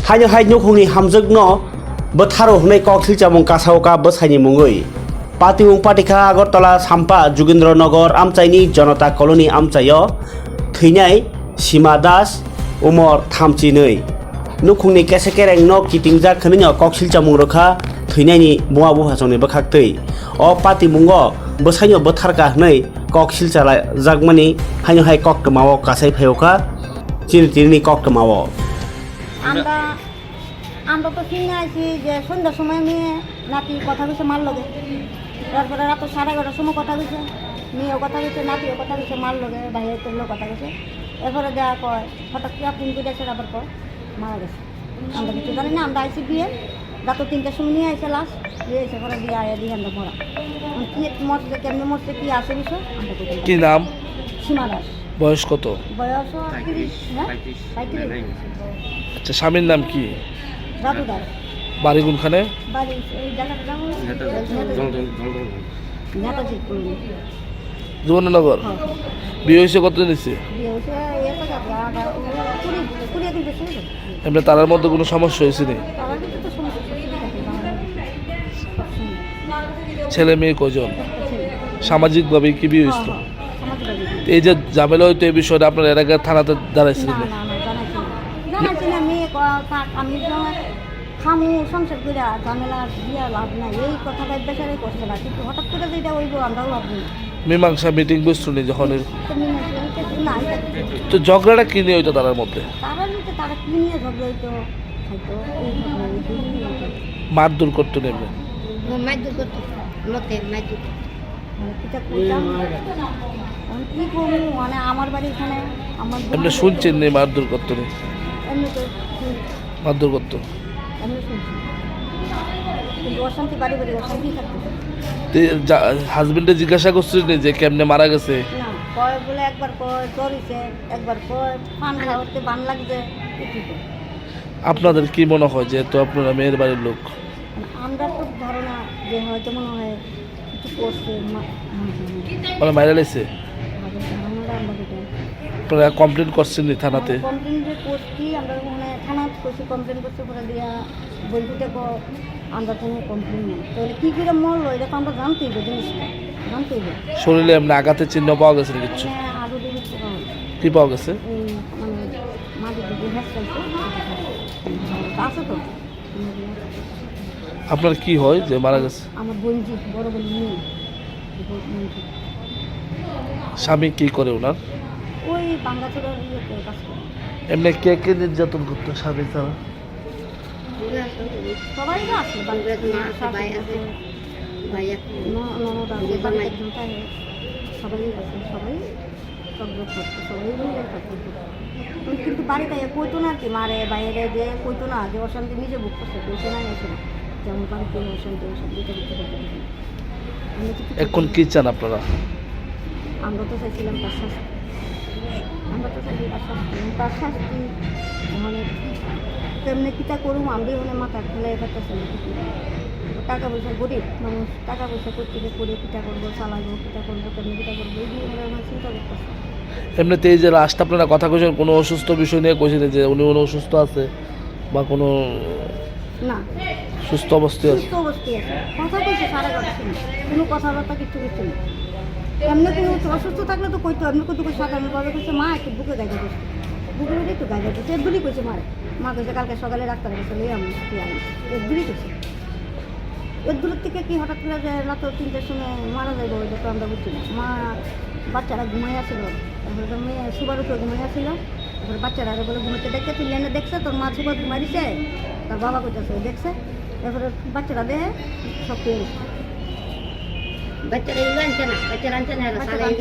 Hayo hai nyuk huni hamjuk no betharo hnai kok silchamung kasauka bsaini mungoi. Patimung patika Agartala Sampa Jugendranagar Amchaini Janata Colony Amchayo Theinai Sima Das Umor Thamchinei Nukhungni kesekereng no kitingja khonino kok silchamung rokha theinai muwa buha jongni bakhaktei o patimungo bsaino betharka hnai kok silchala jagmani hayo hai kok tmao kasai phayoka চিনি cock মাও আমরা তো কিনে আছি যে সন্ধ্যার সময় মেয়ে নাতি কথা কইছে মার লগে তারপরে রাত 11:30টার সময় কথা কইছে মেয়েও কথা কইছে নাতিও কথা কইছে মার লগে ভাইয়ের তো কথা কইছে এরপরে দেয়া কয় হঠাৎ করে ফোন করে এসে আবার কয় মারা গেছে আমরা কিছু জানি না আমরা আইছি বিয়ে রাত 3টার সময় নিয়ে আইছে লাশ নিয়ে এসে পরে দিয়ে আয়া দিয়ে আমরা মরা কি মরছে কেমনে মরছে কি আছে বিষয় আমরা কি নাম সীমা দাস বয়স কত বয়স 35 আচ্ছা স্বামীর নাম কি রাজু দাস বাড়ি কোনখানে বাড়ি এই জায়গাটার নাম নেতাজি কলোনি যমুনানগর বিয়ে হয়েছে কতদিন হয়েছে বিয়ে হয়েছে এত জায়গা কুড়ি দিন বেশি এমনি তার মধ্যে কোনো সমস্যা হয়েছে নি তারা কিন্তু তো সমস্যা ছেলে মেয়ে কজন সামাজিকভাবে কি বিয়ে হয়েছিল এই যে ঝামেলা হইতো এই বিষয়টা আপনার এর আগে থানাতে দাঁড়াইছিলেন জানাচ্ছি না মেয়ে আমি খামু সংসার করে ঝামেলা দিয়ে লাভ নাই এই কথাটা বেচারাই করছে না কিন্তু হঠাৎ করে যেটা ওইব আমরাও লাভ নেই মীমাংসা মিটিং বসতো নি যখন না তো ঝগড়াটা কি নিয়ে হইতো তার মধ্যে তারা কি নিয়ে ঝগড়া হইতো হয়তো এই মারধর করতো নেবে মারধর করতো লোকে মারধর কি করবো মানে আমার বাড়ি এখানে আমার আপনি শুনছেন নি মারধর করতো নি এমনি তো মারধর করতো এমনি শুনছি কিন্তু অশান্তি বাড়ি বাড়ি অশান্তি থাকতো হাজবেন্ডে জিজ্ঞাসা করছিলেন যে কেমনে মারা গেছে না কয় বলে একবার কয় জ্বরিছে একবার কয় পান খাওয়াতে বান লাগছে আপনাদের কি মনে হয় যে তো আপনারা মেয়ের বাড়ির লোক আমরা তো ধারণা যে হয়তো মনে হয় কিছু করছে মানে মারা লেছে আপনারা কমপ্লেন করছেন নি থানাতে কমপ্লেন যে করছি আমরা মানে থানা করছি কমপ্লেন করছে পরে দিয়া বন্ধুতে আমরা কোনো কমপ্লেন নেই তাহলে কী করে মরলো এটা তো আমরা জানতেই হবে জিনিসটা জানতেই হবে শরীরে এমনি আঘাতের চিহ্ন পাওয়া গেছে কিছু আরও দেখছি কি পাওয়া গেছে এই মানে মাটির দিকে হ্যাঁ আছে তো আপনার কি হয় যে মারা গেছে আমার বোনজি বড় বোন মেয়ে স্বামী কি করে ওনার ওই বাংলাচোড়ার কাজ করে এমনি কে কে নির্যাতন করতো স্বামী ছাড়া সবাই আছে সবাই আছে ননদ আছে সবাই আছে সবাই চকলেট করতো সবাই কিন্তু বাড়িতে কইতো না কি মারে বাইরে যে কইতো না যে অশান্তি নিজে বুক করছে কইতো না এসে না যেমন বাড়িতে অশান্তি অশান্তিটা দিতে পারতো এখন কি চান আপনারা আমরা তো চাইছিলাম তার শাস্তি আমরা তো চাইছি তার শাস্তি মানে তেমনি কিটা করুম আমি মানে মাথা খেলে করতেছে টাকা পয়সা গরিব মানুষ টাকা পয়সা করতে করে কিটা করবো চালাবো কিটা করবো তেমনি কিটা করবো এই দিয়ে আমার চিন্তা করতেছে এমনিতে এই যে লাস্ট আপনারা কথা কইছেন কোনো অসুস্থ বিষয় নিয়ে কইছেন যে উনি অসুস্থ আছে বা কোনো না সুস্থ অবস্থায় আছে সুস্থ অবস্থায় আছে কথা কইছে সারা কথা কোনো কথাবার্তা কিছু কিছু নেই এমনি কোনো অসুস্থ থাকলে তো কইতো এমনি কত করে সাধারণ কথা কইছে মা একটু বুকে গাইতে করছে বুকে বেড়ে একটু গাইতে করছে একদুরি কইছে মারে মা কইছে কালকে সকালে ডাক্তার কাছে লই আমি একদুরি কইছে এর দূরের থেকে কি হঠাৎ করে যে রাত 3টার সময় মারা যাইব ওইটা তো আমরা বুঝছি না মা বাচ্চারা ঘুমাই আসছিল তারপরে তো মেয়ে সুবার উপরে ঘুমাই আসছিল তারপরে বাচ্চারা বলে ঘুমাতে দেখছে তুই লেনে দেখছে তোর মা সুবার ঘুমাই দিছে তার বাবা কইতেছে দেখছে তারপরে বাচ্চারা দেহে সব পেয়ে গেছে বাচ্চারা আনছে না